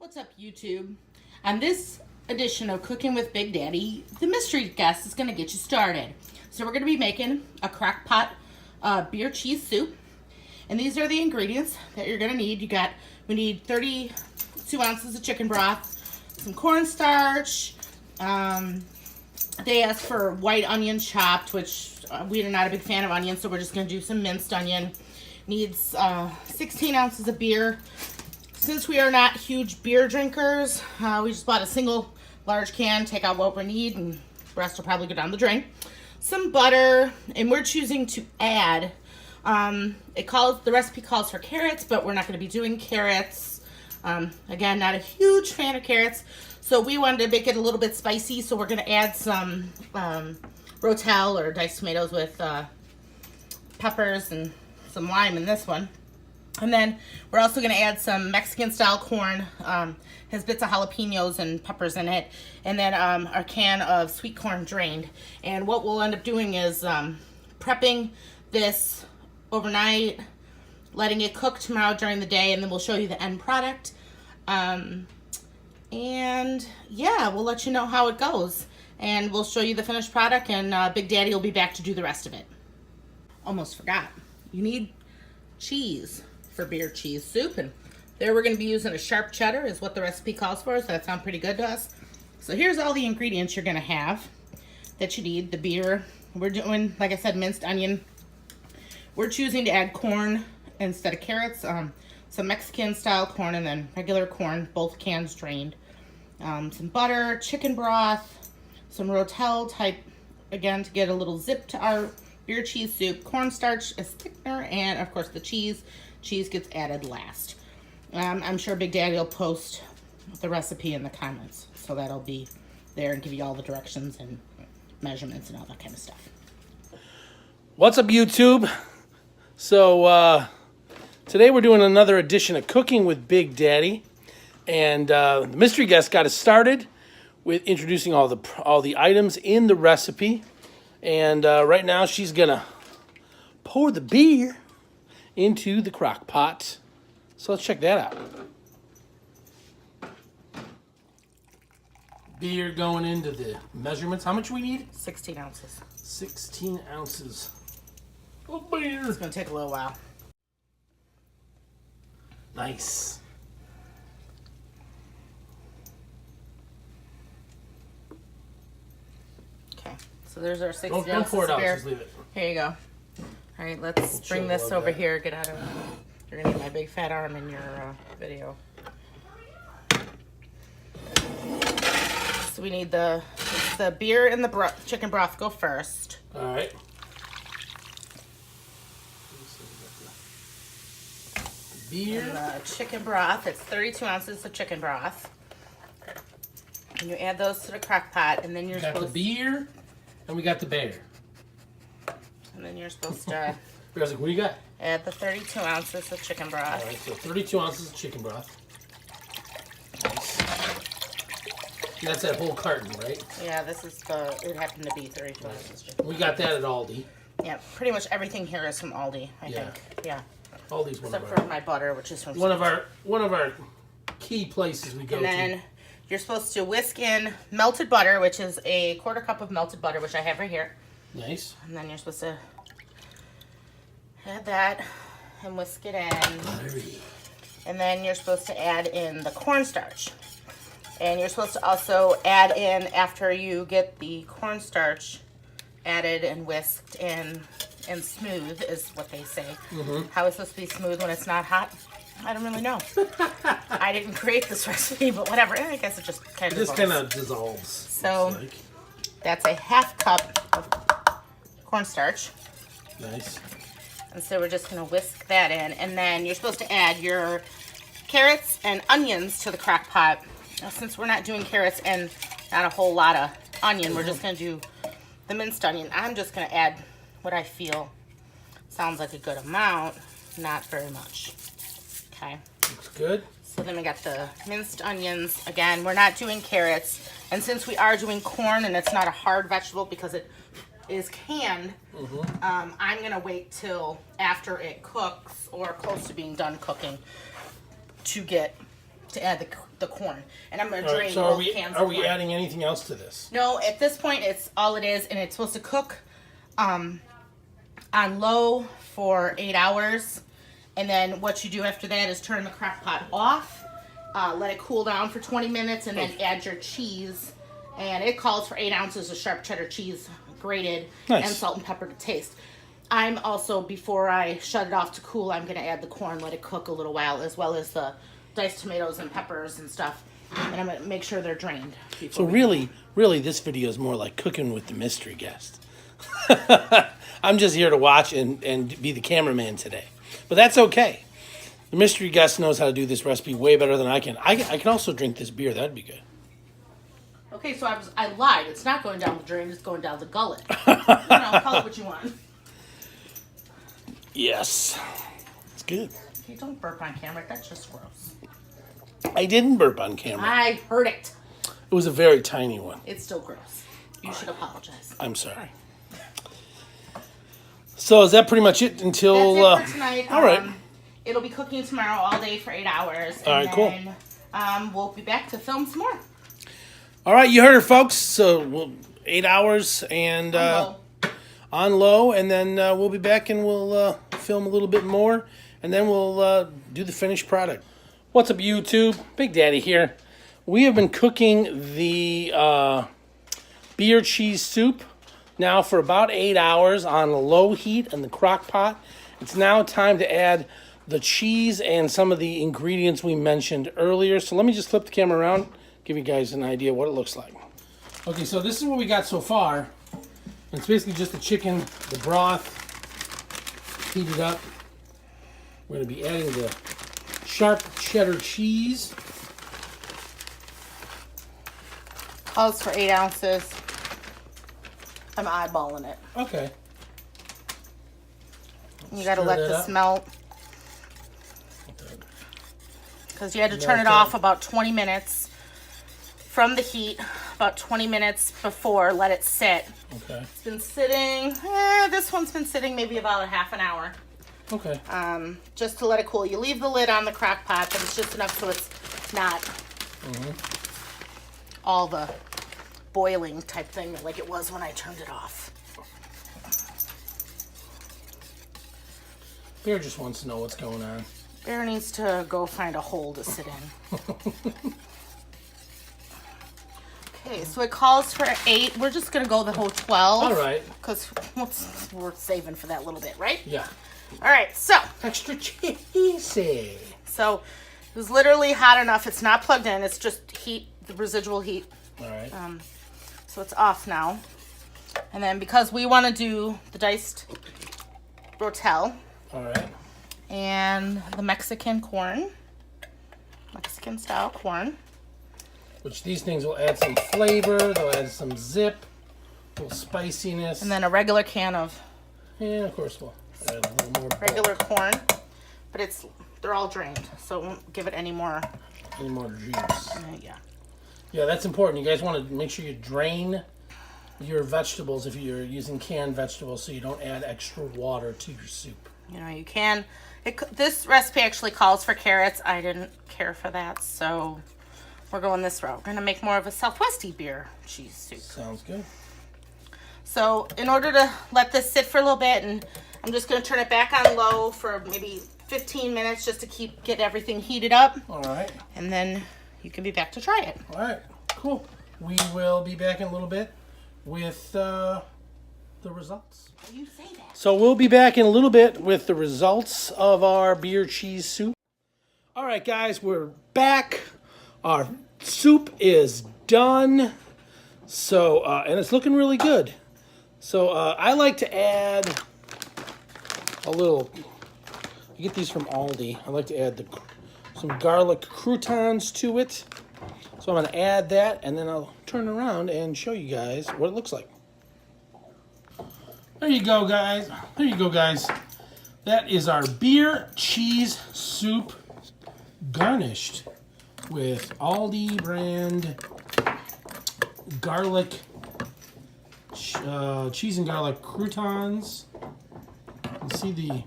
What's up, YouTube? On this edition of Cooking with Big Daddy, the mystery guest is going to get you started. So we're going to be making a crock-pot beer cheese soup. And these are the ingredients that you're going to need. We need 32 ounces of chicken broth, some cornstarch. They asked for white onion chopped, which we are not a big fan of onions, so we're just going to do some minced onion. Needs 16 ounces of beer. Since we are not huge beer drinkers, we just bought a single large can, take out what we need, and the rest will probably go down the drain. Some butter, and we're choosing to add, the recipe calls for carrots, but we're not going to be doing carrots. Again, not a huge fan of carrots, so we wanted to make it a little bit spicy, so we're going to add some rotel or diced tomatoes with peppers and some lime in this one. And then we're also going to add some Mexican-style corn, has bits of jalapenos and peppers in it, and then our can of sweet corn drained. And what we'll end up doing is prepping this overnight, letting it cook tomorrow during the day, and then we'll show you the end product. And yeah, we'll let you know how it goes. And we'll show you the finished product, and Big Daddy will be back to do the rest of it. Almost forgot. You need cheese for beer cheese soup, and there we're going to be using a Sharp Cheddar is what the recipe calls for, so that sounds pretty good to us. So here's all the ingredients you're going to have that you need. The beer, we're doing, like I said, minced onion. We're choosing to add corn instead of carrots, some Mexican style corn and then regular corn, both cans drained. Some butter, chicken broth, some rotel type, again, to get a little zip to our beer cheese soup, cornstarch as thickener, and of course the cheese. Cheese gets added last. I'm sure Big Daddy will post the recipe in the comments, so that'll be there and give you all the directions and measurements and all that kind of stuff. What's up, YouTube? So today we're doing another edition of Cooking with Big Daddy, and the mystery guest got us started with introducing all the items in the recipe, and right now she's gonna pour the beer into the crock pot. So let's check that out. Beer going into the measurements. How much we need? 16 ounces. 16 ounces of beer. It's going to take a little while. Nice. Okay, so there's our 16 ounces. Don't pour it of out, beer. just leave it. Here you go. All right, let's bring this over here. Get out of. You're gonna need my big fat arm in your video. So we need the beer and the chicken broth go first. All right. Beer. And the chicken broth. It's 32 ounces of chicken broth. And you add those to the crock pot, and then you're supposed. Got the beer, and we got the bear. And then you're supposed to Like, what do you got? add the 32 ounces of chicken broth. All right, so 32 ounces of chicken broth. Nice. And that's that whole carton, right? Yeah, it happened to be 32 ounces. We got that at Aldi. Yeah, pretty much everything here is from Aldi, I think. Yeah. Aldi's one Except of for our my butter, which is from one of our key places we go And then you're supposed to whisk in melted butter, which is a 1/4 cup of melted butter, which I have right here. Nice. And then you're supposed to add that and whisk it in. Buttery. And then you're supposed to add in the cornstarch. And you're supposed to also add in, after you get the cornstarch added and whisked in and smooth, is what they say. Mm-hmm. How is it supposed to be smooth when it's not hot? I don't really know. I didn't create this recipe, but whatever. I guess it just kind of dissolves. So that's a 1/2 cup of cornstarch. Nice. And so we're just going to whisk that in. And then you're supposed to add your carrots and onions to the crock pot. Now, since we're not doing carrots and not a whole lot of onion, we're just going to do the minced onion. I'm just going to add what I feel sounds like a good amount, not very much. Okay. Looks good. So then we got the minced onions. Again, we're not doing carrots. And since we are doing corn and it's not a hard vegetable because it is canned, I'm going to wait till after it cooks or close to being done cooking to to add the corn. And I'm going to All drain right, so both cans of are we corn. adding anything else to this? No, at this point, it's all it is, and it's supposed to cook on low for 8 hours. And then what you do after that is turn the crock pot off, let it cool down for 20 minutes, and then add your cheese. And it calls for 8 ounces of sharp cheddar cheese, grated, Nice. and salt and pepper to taste. I'm also, before I shut it off to cool, I'm going to add the corn, let it cook a little while, as well as the diced tomatoes and peppers and stuff. And I'm going to make sure they're drained. So really, this video is more like cooking with the mystery guest. I'm just here to watch and be the cameraman today. But that's okay. The mystery guest knows how to do this recipe way better than I can. I can also drink this beer. That'd be good. Okay, so I lied. It's not going down the drain. It's going down the gullet. Call it what you want. Yes. It's good. Okay, don't burp on camera. That's just gross. I didn't burp on camera. I heard it. It was a very tiny one. It's still gross. You should apologize. I'm sorry. So is that pretty much it until... That's it for tonight. All right. It'll be cooking tomorrow all day for 8 hours. All right, cool. We'll be back to film some more. All right, you heard her, folks. So 8 hours and on low, and then we'll be back and we'll film a little bit more, and then we'll do the finished product. What's up, YouTube? Big Daddy here. We have been cooking the beer cheese soup now for about 8 hours on a low heat in the crock pot. It's now time to add the cheese and some of the ingredients we mentioned earlier. So let me just flip the camera around, give you guys an idea what it looks like. Okay, so this is what we got so far. It's basically just the chicken, the broth, heated up. We're going to be adding the Sharp Cheddar Cheese. Calls for 8 ounces. I'm eyeballing it. Okay. You got to let Stir that this up. melt. Because you had to turn it off about 20 minutes from the heat, about 20 minutes before, let it sit. Okay. It's been sitting, this one's been sitting maybe about a half an hour. Okay. Just to let it cool. You leave the lid on the crock pot, but it's just enough so it's not all the boiling type thing like it was when I turned it off. Bear just wants to know what's going on. Bear needs to go find a hole to sit in. Okay, so it calls for 8. We're just going to go the whole 12. All right. Because we're saving for that little bit, right? Yeah. All right, so. Extra cheesy. So it was literally hot enough. It's not plugged in. It's just heat, the residual heat. All right. So it's off now. And then because we want to do the diced rotel All right. and the Mexican corn, Mexican style corn. Which these things will add some flavor. They'll add some zip, a little spiciness. And then a regular can of yeah, of course we'll add a little more. regular corn. But they're all drained, so it won't give it any more. Any more juice. Yeah. Yeah, that's important. You guys want to make sure you drain your vegetables if you're using canned vegetables so you don't add extra water to your soup. You know, you can. This recipe actually calls for carrots. I didn't care for that, so we're going this route. We're going to make more of a Southwesty beer cheese soup. Sounds good. So in order to let this sit for a little bit, and I'm just going to turn it back on low for maybe 15 minutes just to get everything heated up. All right. And then you can be back to try it. All right. Cool. We will be back in a little bit with the results. You say that. So we'll be back in a little bit with the results of our beer cheese soup. All right, guys, we're back. Our soup is done. So, and it's looking really good. So I like to add a little, you get these from Aldi. I like to add some garlic croutons to it. So I'm going to add that, and then I'll turn around and show you guys what it looks like. There you go, guys. There you go, guys. That is our beer cheese soup garnished with Aldi brand garlic, cheese and garlic croutons. You can see the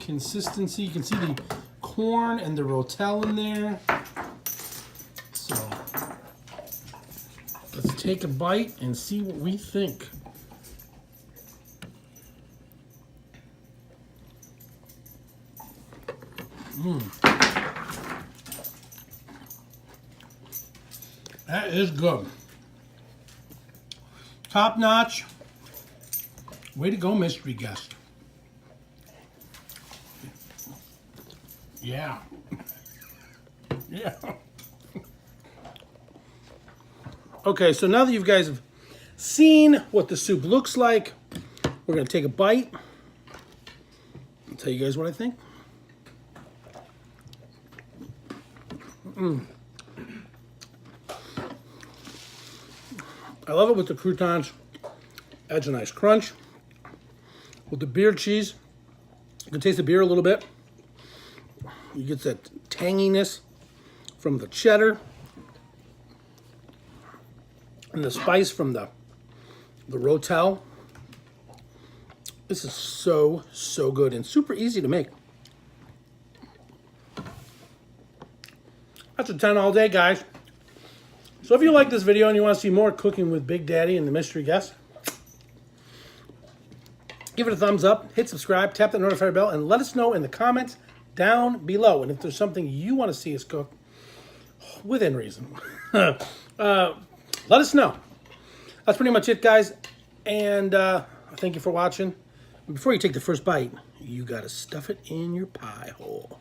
consistency. You can see the corn and the rotel in there. take a bite and see what we think. That is good. Top notch. Way to go, mystery guest. Yeah. Yeah. Okay, so now that you guys have seen what the soup looks like, we're going to take a bite. I'll tell you guys what I think. I love it with the croutons. Adds a nice crunch. With the beer cheese, you can taste the beer a little bit. You get that tanginess from the cheddar. And the spice from the rotel. This is so, so good and super easy to make. That's a 10 all day, guys. So if you like this video and you want to see more cooking with Big Daddy and the mystery guest, give it a thumbs up, hit subscribe, tap that notifier bell, and let us know in the comments down below. And if there's something you want to see us cook, within reason, let us know. That's pretty much it, guys. And thank you for watching. And before you take the first bite, you got to stuff it in your pie hole.